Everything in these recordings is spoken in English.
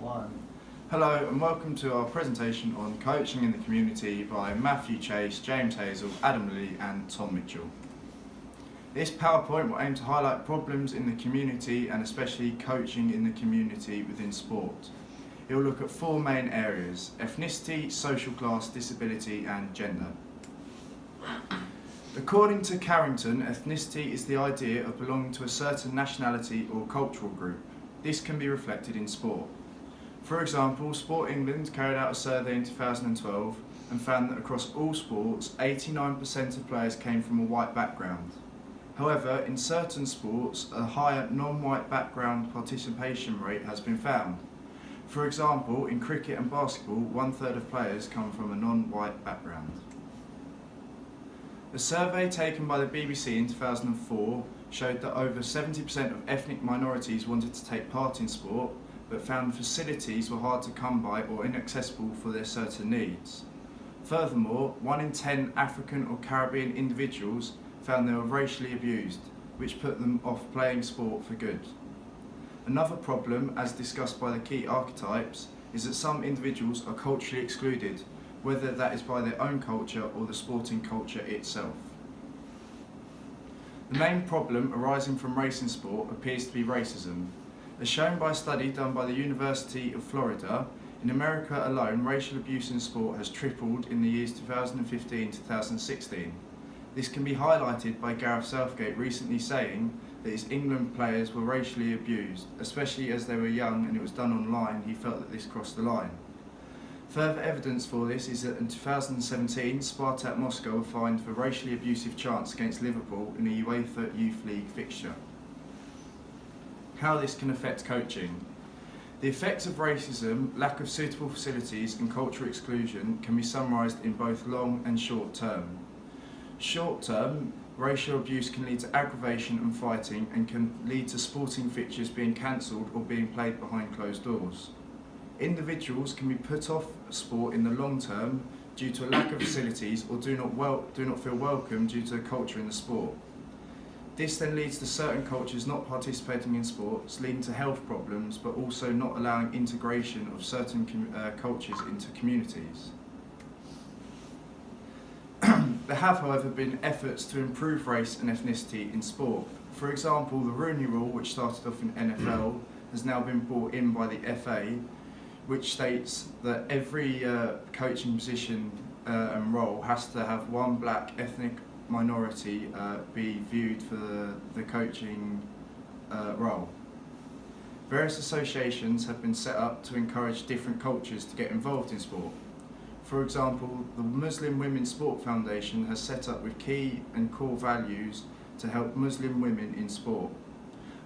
One. Hello and welcome to our presentation on coaching in the community by Matthew Chase, James Hazel, Adam Lee and Tom Mitchell. This PowerPoint will aim to highlight problems in the community and especially coaching in the community within sport. It will look at four main areas: ethnicity, social class, disability and gender. According to Carrington, ethnicity is the idea of belonging to a certain nationality or cultural group. This can be reflected in sport. For example, Sport England carried out a survey in 2012 and found that across all sports, 89% of players came from a white background. However, in certain sports, a higher non-white background participation rate has been found. For example, in cricket and basketball, 1/3 of players come from a non-white background. A survey taken by the BBC in 2004 showed that over 70% of ethnic minorities wanted to take part in sport, but found facilities were hard to come by or inaccessible for their certain needs. Furthermore, 1 in 10 African or Caribbean individuals found they were racially abused, which put them off playing sport for good. Another problem, as discussed by the key archetypes, is that some individuals are culturally excluded, whether that is by their own culture or the sporting culture itself. The main problem arising from race in sport appears to be racism. As shown by a study done by the University of Florida, in America alone, racial abuse in sport has tripled in the years 2015-2016. This can be highlighted by Gareth Southgate recently saying that his England players were racially abused, especially as they were young and it was done online. He felt that this crossed the line. Further evidence for this is that in 2017, Spartak Moscow were fined for racially abusive chants against Liverpool in a UEFA Youth League fixture. How this can affect coaching. The effects of racism, lack of suitable facilities and cultural exclusion can be summarised in both long and short term. Short term, racial abuse can lead to aggravation and fighting and can lead to sporting fixtures being cancelled or being played behind closed doors. Individuals can be put off sport in the long term due to a lack of facilities or do not feel welcome due to the culture in the sport. This then leads to certain cultures not participating in sports, leading to health problems, but also not allowing integration of certain cultures into communities. There have, however, been efforts to improve race and ethnicity in sport. For example, the Rooney Rule, which started off in NFL, has now been brought in by the FA, which states that every coaching position and role has to have one black ethnic minority be viewed for the coaching role. Various associations have been set up to encourage different cultures to get involved in sport. For example, the Muslim Women's Sport Foundation has set up with key and core values to help Muslim women in sport.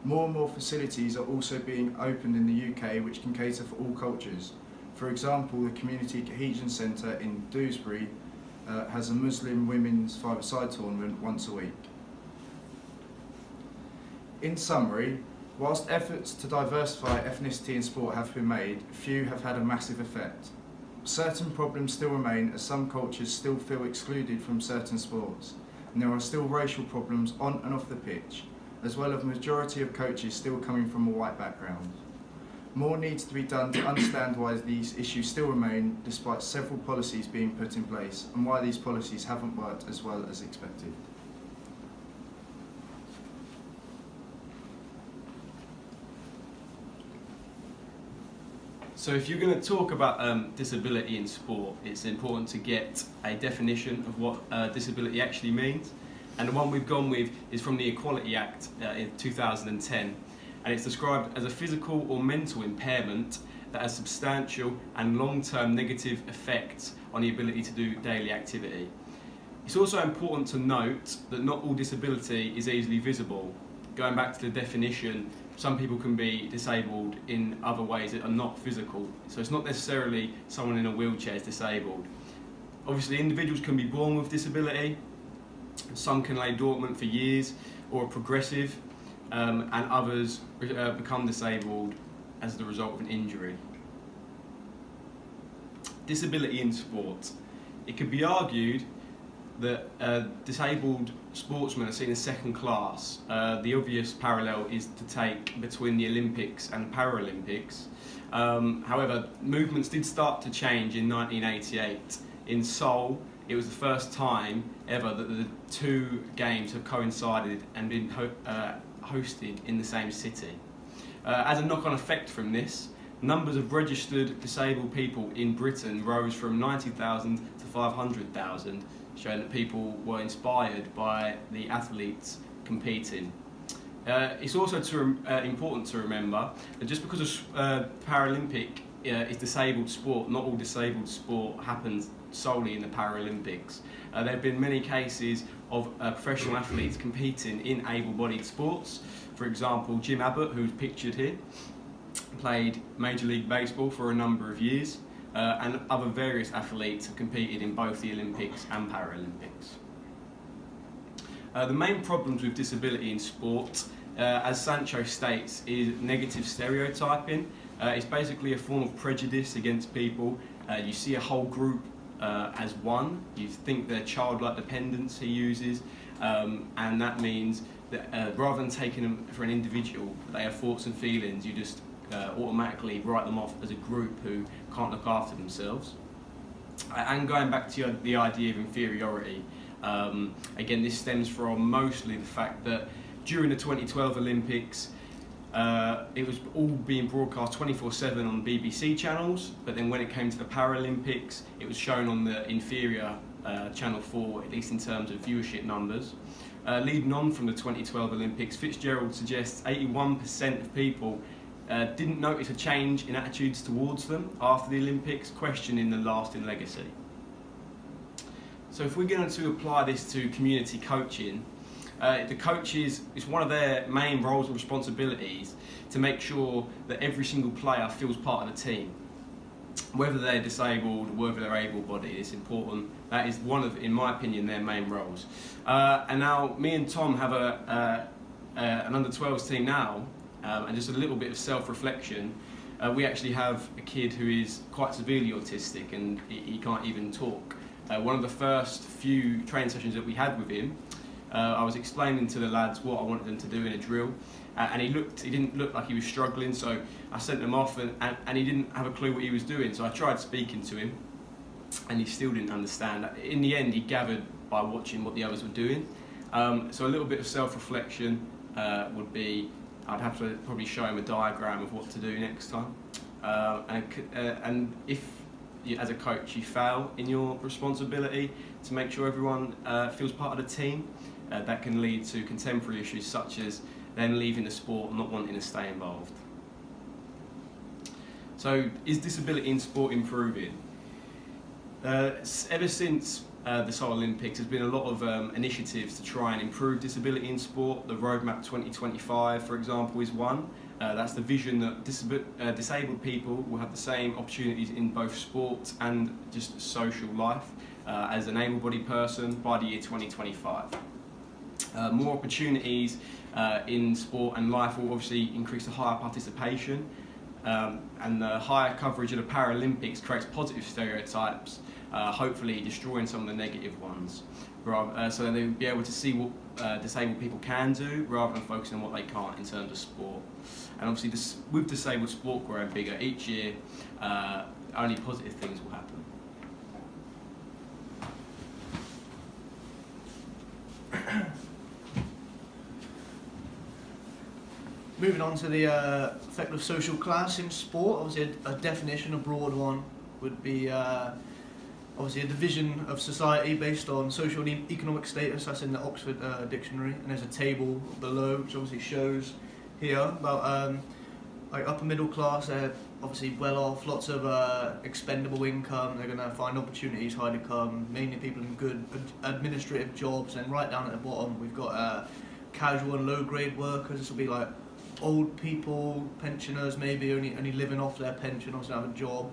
More and more facilities are also being opened in the UK which can cater for all cultures. For example, the Community Cohesion Centre in Dewsbury has a Muslim women's five-a-side tournament once a week. In summary, whilst efforts to diversify ethnicity in sport have been made, few have had a massive effect. Certain problems still remain as some cultures still feel excluded from certain sports, and there are still racial problems on and off the pitch, as well as a majority of coaches still coming from a white background. More needs to be done to understand why these issues still remain despite several policies being put in place and why these policies haven't worked as well as expected. So if you're going to talk about disability in sport, it's important to get a definition of what disability actually means. And the one we've gone with is from the Equality Act in 2010. And it's described as a physical or mental impairment that has substantial and long-term negative effects on the ability to do daily activity. It's also important to note that not all disability is easily visible. Going back to the definition, some people can be disabled in other ways that are not physical. So it's not necessarily someone in a wheelchair is disabled. Obviously, individuals can be born with disability. Some can lay dormant for years or are progressive, and others become disabled as the result of an injury. Disability in sport. It could be argued that disabled sportsmen are seen as second class. The obvious parallel is to take between the Olympics and Paralympics. However, movements did start to change in 1988. In Seoul, it was the first time ever that the two games have coincided and been hosted in the same city. As a knock-on effect from this, numbers of registered disabled people in Britain rose from 90,000 to 500,000, showing that people were inspired by the athletes competing. It's also important to remember that just because a Paralympic is disabled sport, not all disabled sport happens solely in the Paralympics. There have been many cases of professional athletes competing in able-bodied sports. For example, Jim Abbott, who's pictured here, played Major League Baseball for a number of years, and other various athletes have competed in both the Olympics and Paralympics. The main problems with disability in sport, as Sancho states, is negative stereotyping. It's basically a form of prejudice against people. You see a whole group as one. You think they're childlike dependence, he uses, and that means that rather than taking them for an individual, they have thoughts and feelings, you just automatically write them off as a group who can't look after themselves. And going back to the idea of inferiority, again, this stems from mostly the fact that during the 2012 Olympics, it was all being broadcast 24/7 on BBC channels, but then when it came to the Paralympics, it was shown on the inferior Channel 4, at least in terms of viewership numbers. Leading on from the 2012 Olympics, Fitzgerald suggests 81% of people didn't notice a change in attitudes towards them after the Olympics, questioning the lasting legacy. So if we're going to apply this to community coaching, the coaches, it's one of their main roles and responsibilities to make sure that every single player feels part of the team. Whether they're disabled, whether they're able-bodied, it's important. That is one of, in my opinion, their main roles. And now, me and Tom have an under-12s team now, and just a little bit of self-reflection. We actually have a kid who is quite severely autistic and he can't even talk. One of the first few training sessions that we had with him, I was explaining to the lads what I wanted them to do in a drill, and he didn't look like he was struggling, so I sent him off, and he didn't have a clue what he was doing. So I tried speaking to him, and he still didn't understand. In the end, he gathered by watching what the others were doing. So a little bit of self-reflection would be, I'd have to probably show him a diagram of what to do next time. And if, as a coach, you fail in your responsibility to make sure everyone feels part of the team, that can lead to contemporary issues such as them leaving the sport and not wanting to stay involved. So, is disability in sport improving? Ever since the Seoul Olympics, there's been a lot of initiatives to try and improve disability in sport. The Roadmap 2025, for example, is one. That's the vision that disabled people will have the same opportunities in both sport and just social life as an able-bodied person by the year 2025. More opportunities in sport and life will obviously increase the higher participation, and the higher coverage of the Paralympics creates positive stereotypes, hopefully destroying some of the negative ones, so that they'll be able to see what disabled people can do rather than focusing on what they can't in terms of sport. And obviously with disabled sport growing bigger each year, only positive things will happen. Moving on to the effect of social class in sport, obviously a definition, a broad one, would be obviously a division of society based on social and economic status. That's in the Oxford Dictionary, and there's a table below which obviously shows here about like upper middle class. They're obviously well off, lots of expendable income. They're going to find opportunities high to come, mainly people in good administrative jobs. And right down at the bottom, we've got casual and low grade workers. This will be like old people, pensioners, maybe only living off their pension, obviously have a job,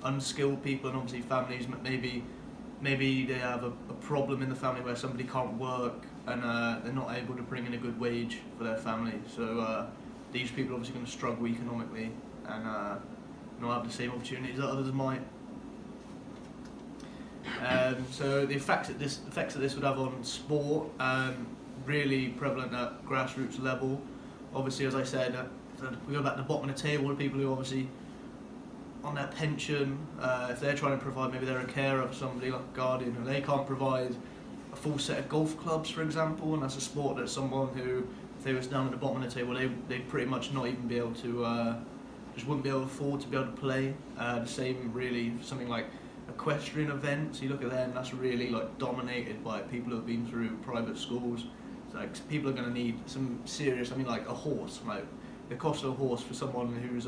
unskilled people, and obviously families, maybe they have a problem in the family where somebody can't work and they're not able to bring in a good wage for their family. So these people are obviously going to struggle economically and not have the same opportunities that others might. So the effects that this would have on sport, really prevalent at grassroots level. Obviously, as I said, we go back to the bottom of the table, the people who obviously on their pension, if they're trying to provide, maybe they're a carer for somebody like a guardian, and they can't provide a full set of golf clubs, for example, and that's a sport that someone who, if they was down at the bottom of the table, they'd pretty much not even be able to, just wouldn't be able to afford to be able to play. The same really, something like equestrian events, you look at them, that's really like dominated by people who have been through private schools. It's like people are going to need some serious, I mean like a horse, like the cost of a horse for someone who's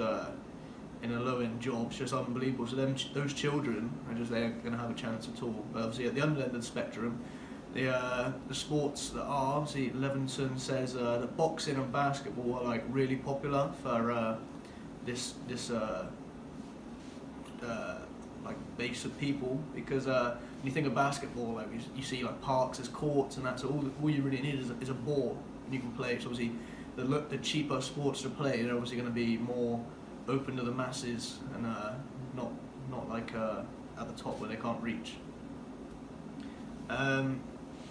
in a low-end job is just unbelievable. So those children are just, they're going to have a chance at all. But obviously at the under end of the spectrum, the sports that are, obviously Levinson says that boxing and basketball are like really popular for this like base of people, because when you think of basketball, like you see like parks as courts and that, so all you really need is a ball and you can play. So obviously the cheaper sports to play, they're obviously going to be more open to the masses and not like at the top where they can't reach.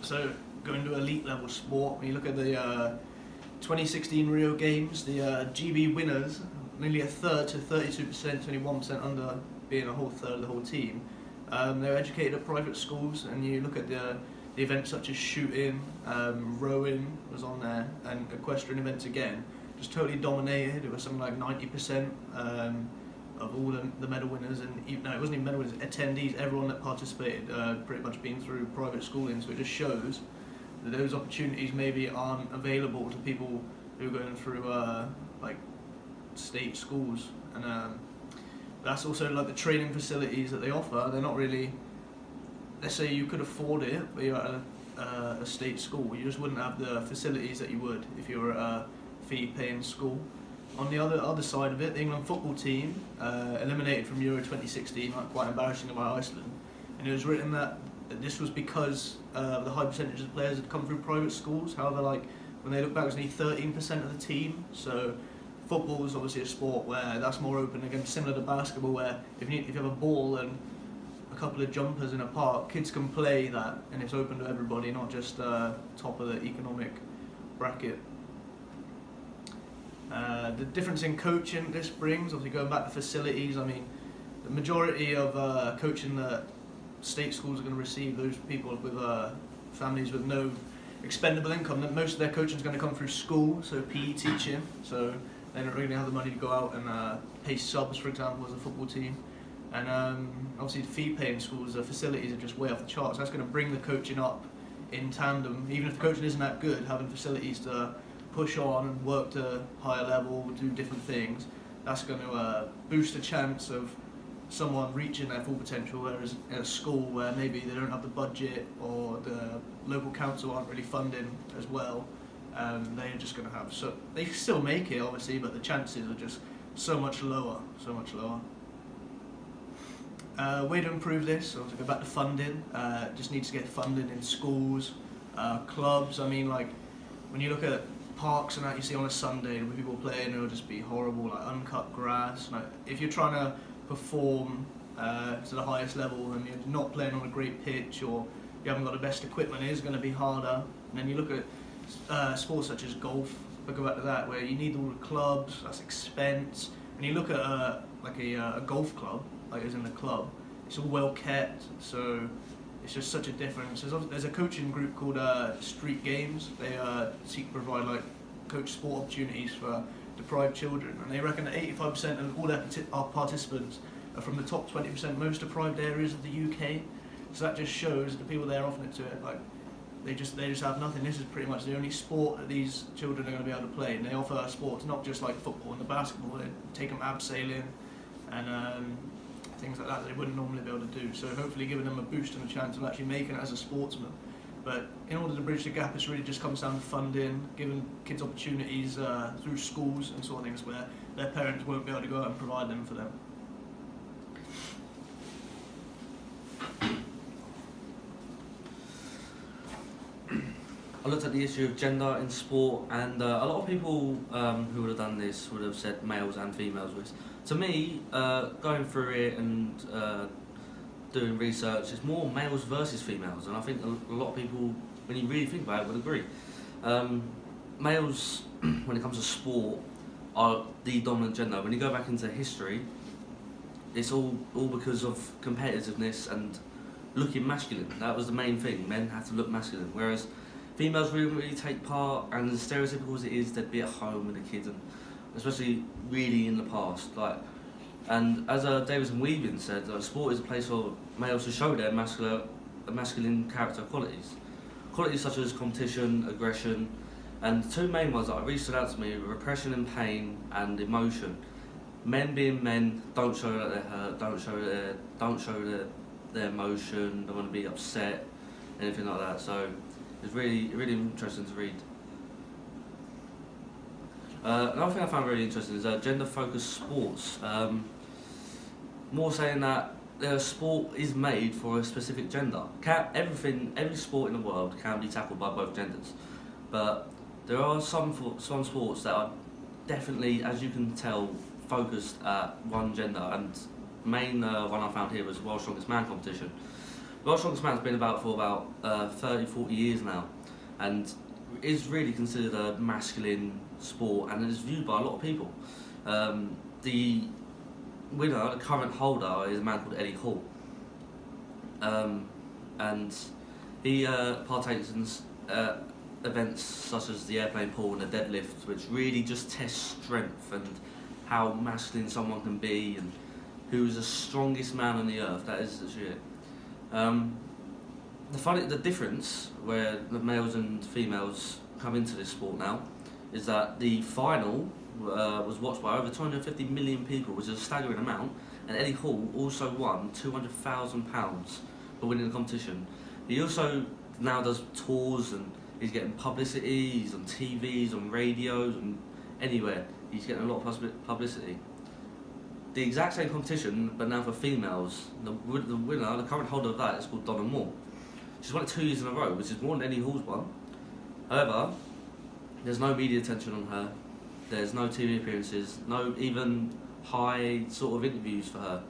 So going to elite level sport, when you look at the 2016 Rio Games, the GB winners, nearly a third to 32%, only 1% under being a whole third of the whole team. They're educated at private schools, and you look at the events such as shooting, rowing was on there, and equestrian events again, just totally dominated. It was something like 90% of all the medal winners, and it wasn't even medal winners, attendees, everyone that participated pretty much been through private schooling, so it just shows that those opportunities maybe aren't available to people who are going through like state schools. And that's also like the training facilities that they offer, they're not really, let's say you could afford it, but you're at a state school, you just wouldn't have the facilities that you would if you were at a fee-paying school. On the other side of it, the England football team eliminated from Euro 2016, like quite embarrassingly by Iceland, and it was written that this was because the high percentage of players had come through private schools. However, like when they look back, it was only 13% of the team. So football is obviously a sport where that's more open, again similar to basketball, where if you have a ball and a couple of jumpers in a park, kids can play that, and it's open to everybody, not just top of the economic bracket. The difference in coaching this brings, obviously going back to facilities, I mean, the majority of coaching that state schools are going to receive, those people with families with no expendable income, that most of their coaching is going to come through school, so PE teaching, so they don't really have the money to go out and pay subs, for example, as a football team. And obviously the fee-paying schools, the facilities are just way off the charts. That's going to bring the coaching up in tandem. Even if the coaching isn't that good, having facilities to push on and work to higher level, do different things, that's going to boost the chance of someone reaching their full potential. Whereas in a school where maybe they don't have the budget or the local council aren't really funding as well, they're just going to have, so they still make it obviously, but the chances are just so much lower. Way to improve this, so to go back to funding, just needs to get funding in schools, clubs. I mean, like when you look at parks and that you see on a Sunday with people playing, it'll just be horrible, like uncut grass. Like if you're trying to perform to the highest level and you're not playing on a great pitch or you haven't got the best equipment, it is going to be harder. And then you look at sports such as golf, we'll go back to that, where you need all the clubs, that's expense. And you look at like a golf club, like as in the club, it's all well kept, so it's just such a difference. There's a coaching group called Street Games. They seek to provide like coach sport opportunities for deprived children, and they reckon that 85% of all their participants are from the top 20% most deprived areas of the UK. So that just shows that the people there offering it to it, like they just have nothing. This is pretty much the only sport that these children are going to be able to play, and they offer sports not just like football and the basketball. They take them abseiling and things like that they wouldn't normally be able to do. So hopefully giving them a boost and a chance of actually making it as a sportsman. But in order to bridge the gap, it really just comes down to funding, giving kids opportunities through schools and sort of things where their parents won't be able to go out and provide them for them. I looked at the issue of gender in sport, and a lot of people who would have done this would have said males and females. Which, to me, going through it and doing research, it's more males versus females, and I think a lot of people, when you really think about it, would agree. Males, when it comes to sport, are the dominant gender. When you go back into history, it's all because of competitiveness and looking masculine. That was the main thing. Men had to look masculine, whereas females really take part, and as stereotypical as it is, they'd be at home with the kids, and especially really in the past. And as Davis and Weaving said, sport is a place for males to show their masculine character qualities. Qualities such as competition, aggression, and the two main ones that really stood out to me were repression and pain and emotion. Men being men don't show that they're hurt, don't show their emotion, don't want to be upset, anything like that. So it's really interesting to read. Another thing I found really interesting is gender-focused sports. More saying that sport is made for a specific gender. Every sport in the world can be tackled by both genders, but there are some sports that are definitely, as you can tell, focused at one gender. And the main one I found here was World's Strongest Man competition. World's Strongest Man's been about for about 30-40 years now, and is really considered a masculine sport, and is viewed by a lot of people. The winner, the current holder, is a man called Eddie Hall, and he partakes in events such as the airplane pull and the deadlift, which really just test strength and how masculine someone can be, and who is the strongest man on the earth. That is it. The difference where the males and females come into this sport now is that the final was watched by over 250 million people, which is a staggering amount, and Eddie Hall also won £200,000 for winning the competition. He also now does tours, and he's getting publicity. He's on TVs, on radios, and anywhere. He's getting a lot of publicity. The exact same competition, but now for females. The winner, the current holder of that, is called Donna Moore. She's won it 2 years in a row, which is more than Eddie Hall's won. However, there's no media attention on her. There's no TV appearances, no even high sort of interviews for her.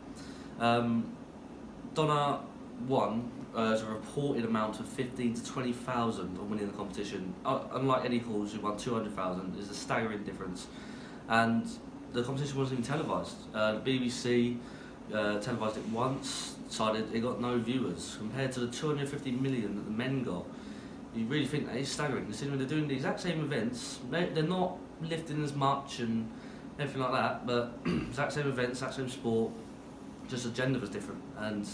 Donna won as a reported amount of 15 to 20,000 on winning the competition. Unlike Eddie Hall's, who won 200,000, is a staggering difference. And the competition wasn't even televised. The BBC televised it once, decided it got no viewers. Compared to the 250 million that the men got, you really think that is staggering, considering they're doing the exact same events. They're not lifting as much and everything like that, but exact same events, exact same sport, just the gender was different and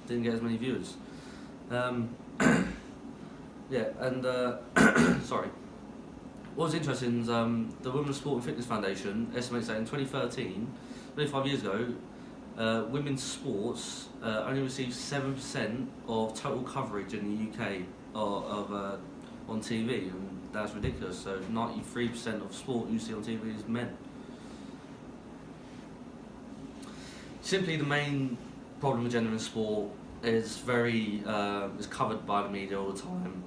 didn't get as many viewers. Sorry. What was interesting is the Women's Sport and Fitness Foundation estimates that in 2013, 25 years ago, women's sports only received 7% of total coverage in the UK on TV, and that's ridiculous. So 93% of sport you see on TV is men. Simply, the main problem with gender in sport is is covered by the media all the time.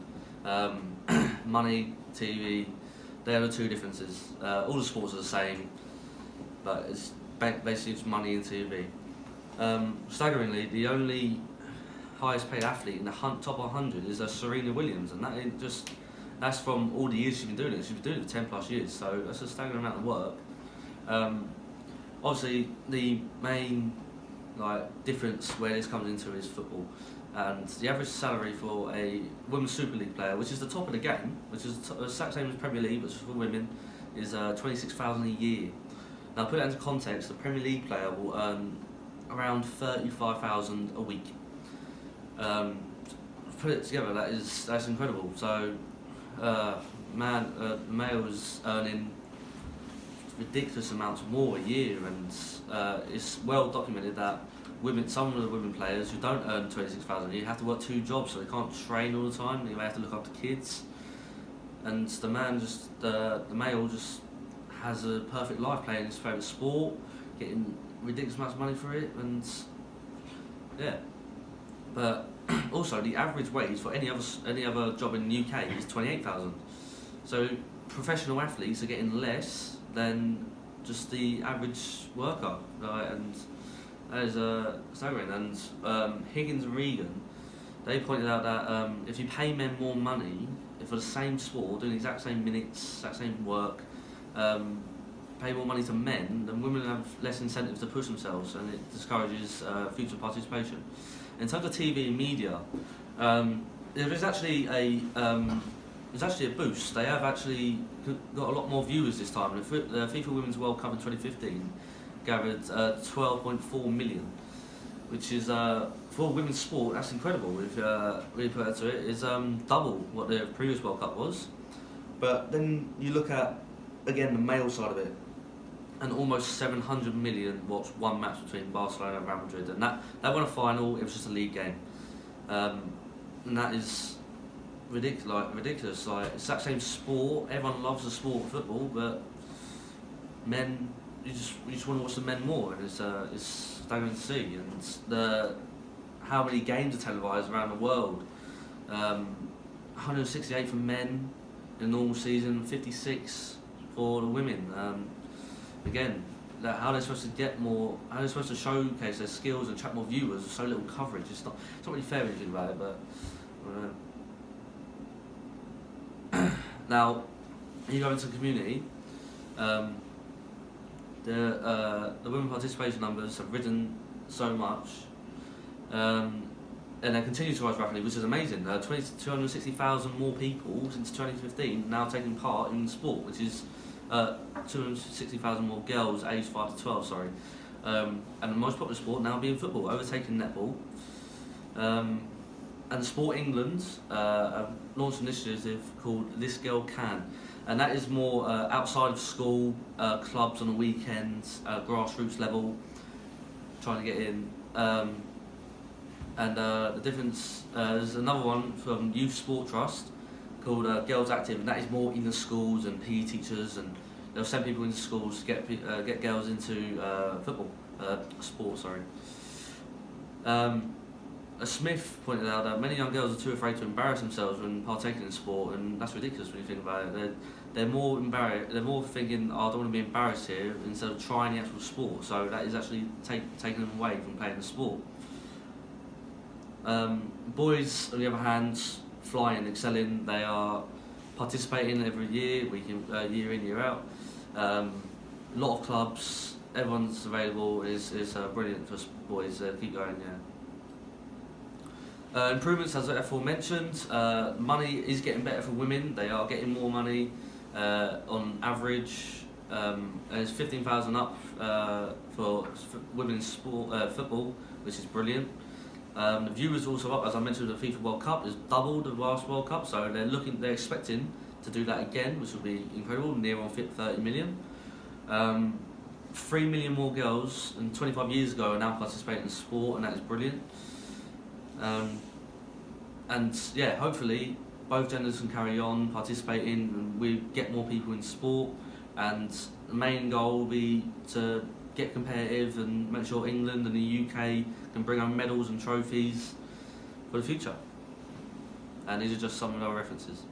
Money, TV, they are the two differences. All the sports are the same, but it's basically just money and TV. Staggeringly, the only highest paid athlete in the top 100 is Serena Williams, and that's from all the years she's been doing it. She's been doing it for 10 plus years, so that's a staggering amount of work. Obviously, the main difference where this comes into is football, and the average salary for a Women's Super League player, which is the top of the game, which is the exact same as Premier League, but for women, is $26,000 a year. Now, put that into context, the Premier League player will earn around $35,000 a week. Put it together, that's incredible. So, male is earning ridiculous amounts more a year, and it's well documented that some of the women players who don't earn $26,000 a year have to work 2 jobs, so they can't train all the time. They have to look after kids, and the male just has a perfect life playing his favourite sport, getting ridiculous amounts of money for it, and yeah. But also, the average wage for any other job in the UK is 28,000. So professional athletes are getting less than just the average worker, right? And That is staggering. And Higgins and Regan, they pointed out that if you pay men more money for the same sport, doing the exact same minutes, exact same work, pay more money to men, then women have less incentive to push themselves, and it discourages future participation. In terms of TV and media, there is actually a boost. They have actually got a lot more viewers this time. The FIFA Women's World Cup in 2015 gathered 12.4 million, which is for women's sport. That's incredible. If really put that to it, is double what the previous World Cup was. But then you look at again the male side of it, and almost 700 million watched one match between Barcelona and Real Madrid, and that won a final. It was just a league game, and that is ridiculous. Like, it's that same sport. Everyone loves the sport of football, but men, you just want to watch the men more, and it's staggering to see. And how many games are televised around the world? 168 for men in a normal season, 56 for the women. Again, how they're supposed to get more, how they're supposed to showcase their skills and attract more viewers with so little coverage. It's not really fair when you think about it, but now, you go into the community, the women participation numbers have risen so much, and they continue to rise rapidly, which is amazing. 260,000 more people since 2015 now taking part in sport, which is 260,000 more girls aged 5 to 12, sorry. And the most popular sport now being football, overtaking netball. And Sport England have launched an initiative called This Girl Can, and that is more outside of school, clubs on the weekends, grassroots level, trying to get in. And the difference, there's another one from Youth Sport Trust called Girls Active, and that is more in the schools and PE teachers, and they'll send people into schools to get girls into football, sport, sorry. Smith pointed out that many young girls are too afraid to embarrass themselves when partaking in sport, and that's ridiculous when you think about it. They're more embarrassed. They're more thinking, "Oh, I don't want to be embarrassed here," instead of trying the actual sport. So that is actually taking them away from playing the sport. Boys, on the other hand, flying, excelling. They are participating every year, year in, year out. A lot of clubs, everyone's available. Is brilliant for boys. Keep going, yeah. Improvements, as aforementioned. Money is getting better for women. They are getting more money on average. There's 15,000 up for women's sport, football, which is brilliant. The viewers also up, as I mentioned. The FIFA World Cup is doubled the last World Cup, so they're expecting to do that again, which will be incredible. Near on 30 million. 3 million more girls than 25 years ago are now participating in sport, and that is brilliant. And yeah, hopefully both genders can carry on participating, and we get more people in sport. And the main goal will be to get competitive and make sure England and the UK can bring home medals and trophies for the future. And these are just some of our references.